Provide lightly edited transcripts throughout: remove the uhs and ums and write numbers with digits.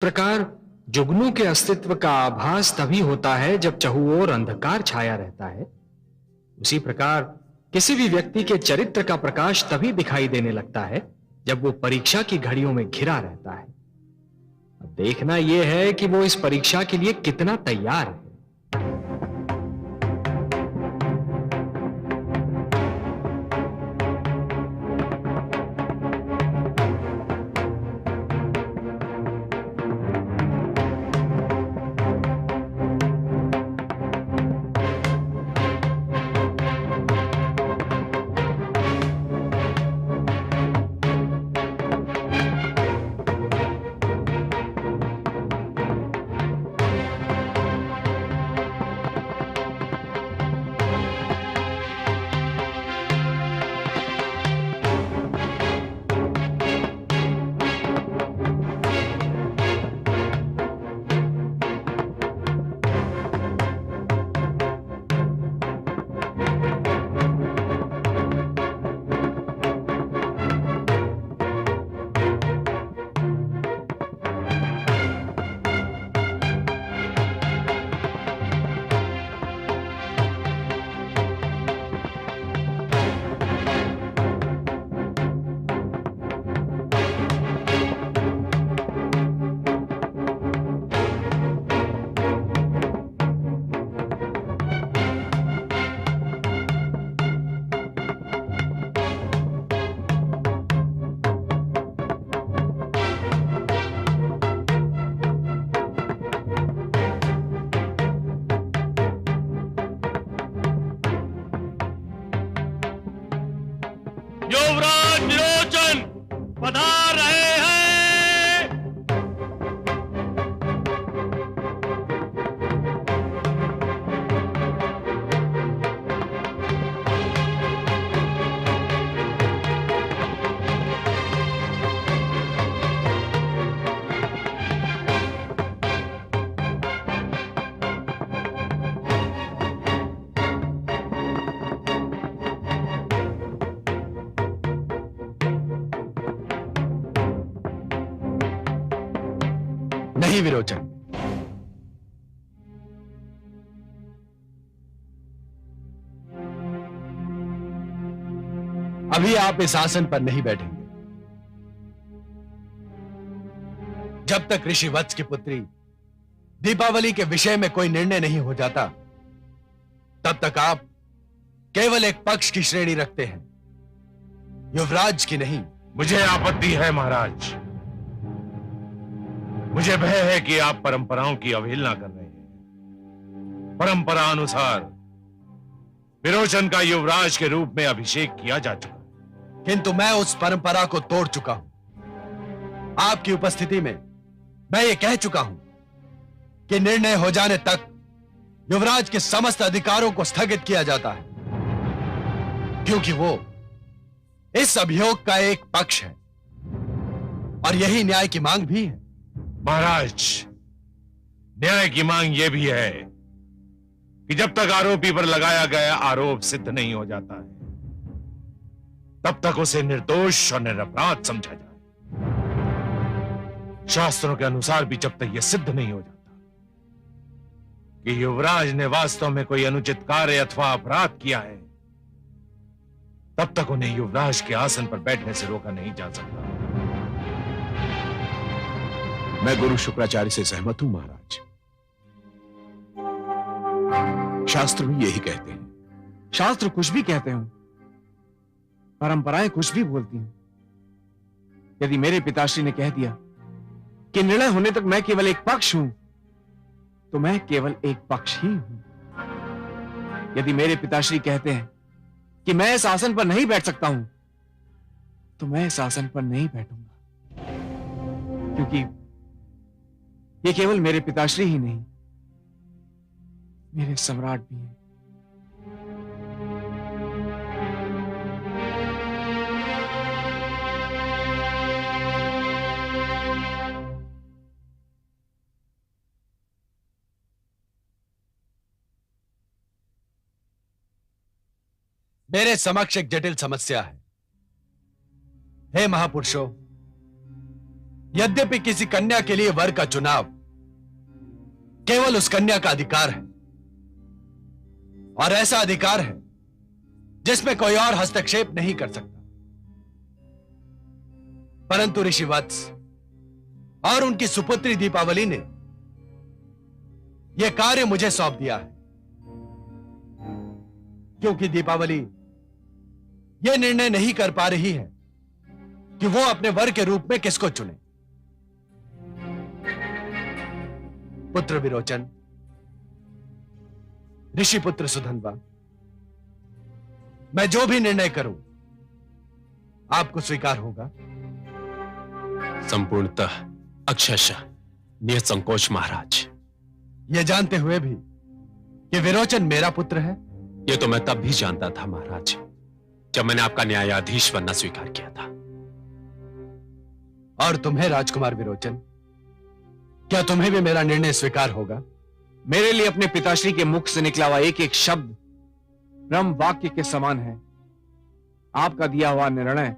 प्रकार जुगनू के अस्तित्व का आभास तभी होता है जब चहुओर अंधकार छाया रहता है। उसी प्रकार किसी भी व्यक्ति के चरित्र का प्रकाश तभी दिखाई देने लगता है जब वो परीक्षा की घड़ियों में घिरा रहता है। अब देखना यह है कि वो इस परीक्षा के लिए कितना तैयार है। युवराज विरोचन पधार रहे हैं। नहीं विरोचन, अभी आप इस आसन पर नहीं बैठेंगे जब तक ऋषि वत्स की पुत्री दीपावली के विषय में कोई निर्णय नहीं हो जाता। तब तक आप केवल एक पक्ष की श्रेणी रखते हैं, युवराज की नहीं। मुझे आपत्ति है महाराज। मुझे भय है कि आप परंपराओं की अवहेलना कर रहे हैं। परंपरा अनुसार विरोचन का युवराज के रूप में अभिषेक किया जा चुका है, किंतु मैं उस परंपरा को तोड़ चुका हूं। आपकी उपस्थिति में मैं ये कह चुका हूं कि निर्णय हो जाने तक युवराज के समस्त अधिकारों को स्थगित किया जाता है, क्योंकि वो इस अभियोग का एक पक्ष है और यही न्याय की मांग भी है। महाराज, न्याय की मांग यह भी है कि जब तक आरोपी पर लगाया गया आरोप सिद्ध नहीं हो जाता है, तब तक उसे निर्दोष और निरपराध समझा जाए। शास्त्रों के अनुसार भी जब तक यह सिद्ध नहीं हो जाता कि युवराज ने वास्तव में कोई अनुचित कार्य अथवा अपराध किया है, तब तक उन्हें युवराज के आसन पर बैठने से रोका नहीं जा सकता। मैं गुरु शुक्राचार्य से सहमत हूं महाराज। शास्त्र भी यही कहते हैं। शास्त्र कुछ भी कहते हो, परंपराएं कुछ भी बोलती हैं। यदि मेरे पिताश्री ने कह दिया कि निर्णय होने तक मैं केवल एक पक्ष हूं, तो मैं केवल एक पक्ष ही हूं। यदि मेरे पिताश्री कहते हैं कि मैं इस आसन पर नहीं बैठ सकता हूं, तो मैं इस आसन पर नहीं बैठूंगा, क्योंकि ये केवल मेरे पिताश्री ही नहीं, मेरे सम्राट भी हैं। मेरे समक्ष एक जटिल समस्या है। हे महापुरुषों, यद्यपि किसी कन्या के लिए वर का चुनाव केवल उस कन्या का अधिकार है, और ऐसा अधिकार है जिसमें कोई और हस्तक्षेप नहीं कर सकता। परंतु ऋषि वत्स और उनकी सुपुत्री दीपावली ने यह कार्य मुझे सौंप दिया है, क्योंकि दीपावली यह निर्णय नहीं कर पा रही है कि वो अपने वर के रूप में किसको चुने। पुत्र विरोचन, ऋषि पुत्र सुधन्वा, मैं जो भी निर्णय करूं आपको स्वीकार होगा? संपूर्णतः अक्षरशः निसंकोच महाराज। यह जानते हुए भी कि विरोचन मेरा पुत्र है? ये तो मैं तब भी जानता था महाराज, जब मैंने आपका न्यायाधीश बनना स्वीकार किया था। और तुम्हें राजकुमार विरोचन, क्या तुम्हें भी मेरा निर्णय स्वीकार होगा? मेरे लिए अपने पिताश्री के मुख से निकला हुआ एक एक शब्द ब्रह्म वाक्य के समान है। आपका दिया हुआ निर्णय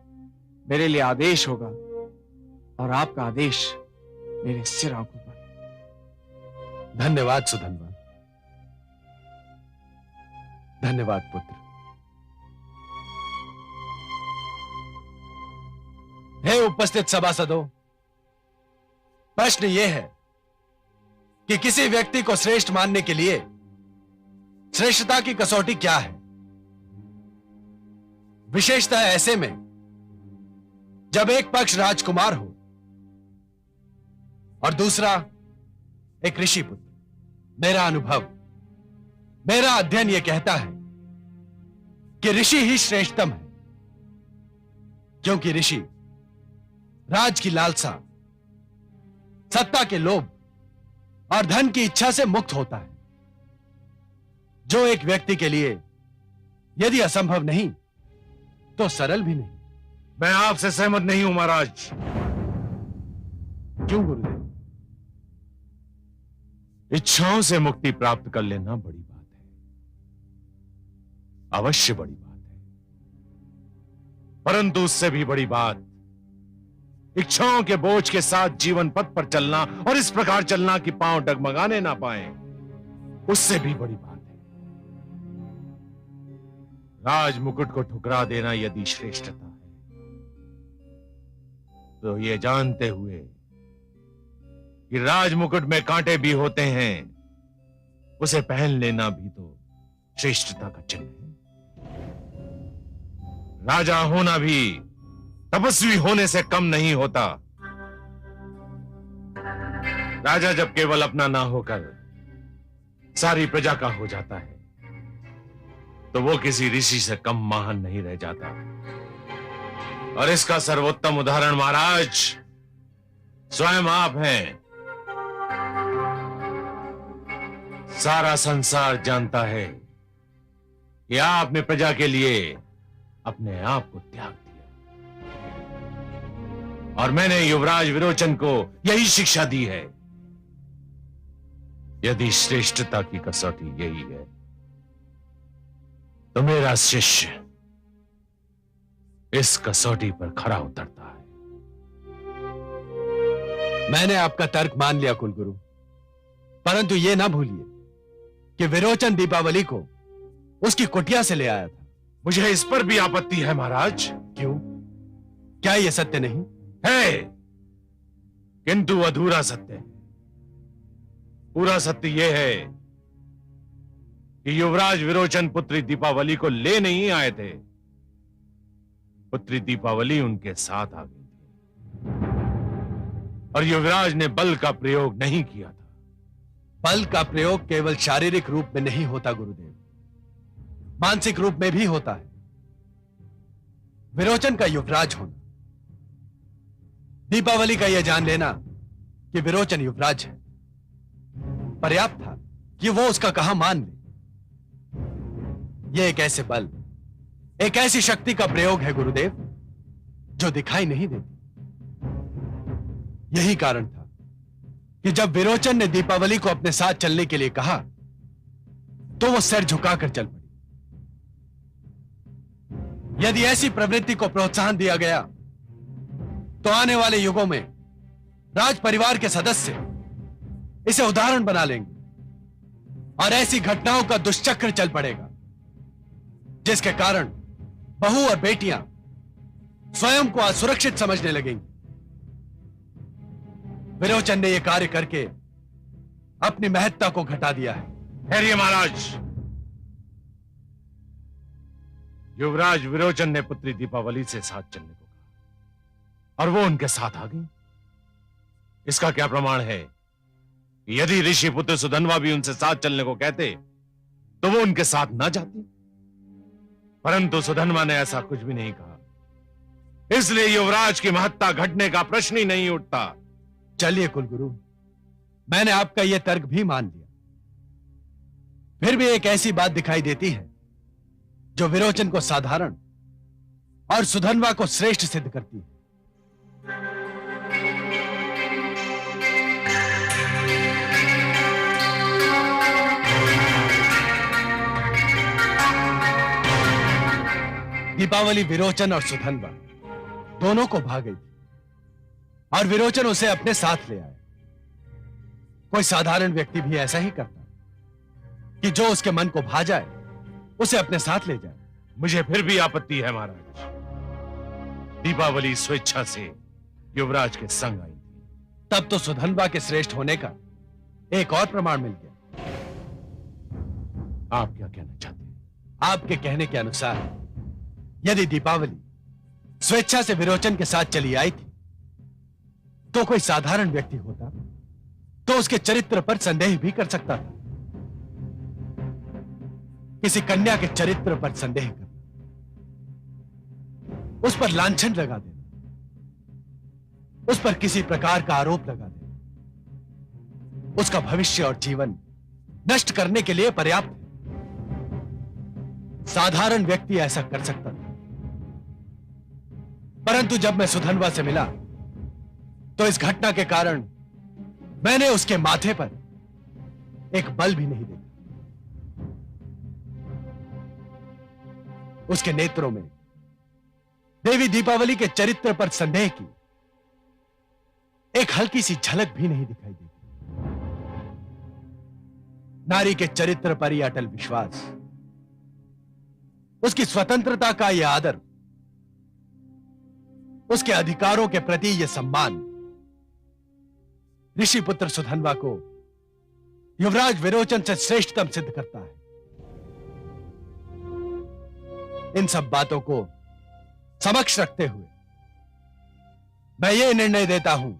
मेरे लिए आदेश होगा, और आपका आदेश मेरे सिर आंखों पर। धन्यवाद सुधन्वा, धन्यवाद पुत्र। हे उपस्थित सभासदों, प्रश्न यह है कि किसी व्यक्ति को श्रेष्ठ मानने के लिए श्रेष्ठता की कसौटी क्या है? विशेषतः ऐसे में जब एक पक्ष राजकुमार हो और दूसरा एक ऋषि पुत्र। मेरा अनुभव, मेरा अध्ययन यह कहता है कि ऋषि ही श्रेष्ठतम है, क्योंकि ऋषि राज की लालसा, सत्ता के लोभ और धन की इच्छा से मुक्त होता है, जो एक व्यक्ति के लिए यदि असंभव नहीं तो सरल भी नहीं। मैं आपसे सहमत नहीं हूं महाराज। क्यों गुरुदेव? इच्छाओं से मुक्ति प्राप्त कर लेना बड़ी बात है, अवश्य बड़ी बात है, परंतु उससे भी बड़ी बात इच्छाओं के बोझ के साथ जीवन पथ पर चलना, और इस प्रकार चलना कि पांव डगमगाने ना पाए, उससे भी बड़ी बात है। राज मुकुट को ठुकरा देना यदि श्रेष्ठता है, तो ये जानते हुए कि राज मुकुट में कांटे भी होते हैं, उसे पहन लेना भी तो श्रेष्ठता का चिन्ह है। राजा होना भी तपस्वी होने से कम नहीं होता। राजा जब केवल अपना ना होकर सारी प्रजा का हो जाता है, तो वो किसी ऋषि से कम महान नहीं रह जाता। और इसका सर्वोत्तम उदाहरण महाराज स्वयं आप हैं। सारा संसार जानता है कि आपने प्रजा के लिए अपने आप को त्याग दिया, और मैंने युवराज विरोचन को यही शिक्षा दी है। यदि श्रेष्ठता की कसौटी यही है, तो मेरा शिष्य इस कसौटी पर खरा उतरता है। मैंने आपका तर्क मान लिया कुलगुरु, परंतु यह ना भूलिए कि विरोचन दीपावली को उसकी कुटिया से ले आया था। मुझे इस पर भी आपत्ति है महाराज। क्यों? क्या यह सत्य नहीं है? किंतु अधूरा सत्य है। पूरा सत्य यह है कि युवराज विरोचन पुत्री दीपावली को ले नहीं आए थे, पुत्री दीपावली उनके साथ आ गई थी, और युवराज ने बल का प्रयोग नहीं किया था। बल का प्रयोग केवल शारीरिक रूप में नहीं होता गुरुदेव, मानसिक रूप में भी होता है। विरोचन का युवराज होना, दीपावली का यह जान लेना कि विरोचन युवराज है, पर्याप्त था कि वो उसका कहा मान ले। यह एक ऐसे बल, एक ऐसी शक्ति का प्रयोग है गुरुदेव, जो दिखाई नहीं देती। यही कारण था कि जब विरोचन ने दीपावली को अपने साथ चलने के लिए कहा, तो वो सिर झुकाकर चल पड़ी। यदि ऐसी प्रवृत्ति को प्रोत्साहन दिया गया, तो आने वाले युगों में राज परिवार के सदस्य इसे उदाहरण बना लेंगे और ऐसी घटनाओं का दुष्चक्र चल पड़ेगा जिसके कारण बहू और बेटियां स्वयं को असुरक्षित समझने लगेंगी। विरोचन ने यह कार्य करके अपनी महत्ता को घटा दिया है। ठहरिए महाराज। युवराज विरोचन ने पुत्री दीपावली से साथ चलने को कहा और वो उनके साथ आ गई। इसका क्या प्रमाण है कि यदि ऋषि पुत्र सुधन्वा भी उनसे साथ चलने को कहते तो वो उनके साथ ना जाती? परंतु सुधन्वा ने ऐसा कुछ भी नहीं कहा, इसलिए युवराज की महत्ता घटने का प्रश्न ही नहीं उठता। चलिए कुलगुरु, मैंने आपका यह तर्क भी मान लिया। फिर भी एक ऐसी बात दिखाई देती है जो विरोचन को साधारण और सुधन्वा को श्रेष्ठ सिद्ध करती है। दीपावली विरोचन और सुधन्वा दोनों को भा गई थी और विरोचन उसे अपने साथ ले आया। कोई साधारण व्यक्ति भी ऐसा ही करता कि जो उसके मन को भा जाए उसे अपने साथ ले जाए। मुझे फिर भी आपत्ति है महाराज। दीपावली स्वेच्छा से युवराज के संग आई थी। तब तो सुधन्वा के श्रेष्ठ होने का एक और प्रमाण मिल गया। आप क्या कहना चाहते हैं? आपके कहने के अनुसार यदि दीपावली स्वेच्छा से विरोचन के साथ चली आई थी तो कोई साधारण व्यक्ति होता तो उसके चरित्र पर संदेह भी कर सकता था। किसी कन्या के चरित्र पर संदेह करना, उस पर लांछन लगा देना, उस पर किसी प्रकार का आरोप लगा देना, उसका भविष्य और जीवन नष्ट करने के लिए पर्याप्त है। साधारण व्यक्ति ऐसा कर सकता था। परंतु जब मैं सुधन्वा से मिला तो इस घटना के कारण मैंने उसके माथे पर एक बल भी नहीं देखा। उसके नेत्रों में देवी दीपावली के चरित्र पर संदेह की एक हल्की सी झलक भी नहीं दिखाई देती। नारी के चरित्र पर यह अटल विश्वास, उसकी स्वतंत्रता का यह आदर, उसके अधिकारों के प्रति यह सम्मान ऋषि पुत्र सुधन्वा को युवराज विरोचन से श्रेष्ठतम सिद्ध करता है। इन सब बातों को समक्ष रखते हुए मैं यह निर्णय देता हूं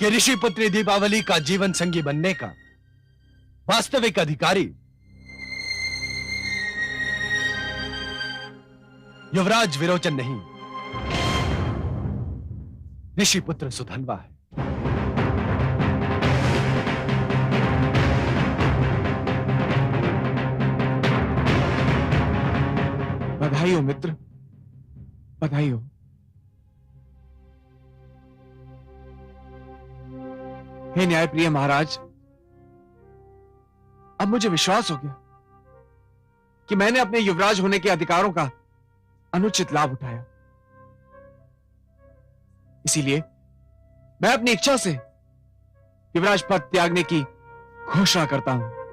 कि ऋषि पुत्री दीपावली का जीवन संगी बनने का वास्तविक अधिकारी युवराज विरोचन नहीं, ऋषि पुत्र सुधन्वा है। बधाई हो मित्र, बधाई हो। हे न्यायप्रिय महाराज, अब मुझे विश्वास हो गया कि मैंने अपने युवराज होने के अधिकारों का अनुचित लाभ उठाया। इसीलिए मैं अपनी इच्छा से युवराज पद त्यागने की घोषणा करता हूं।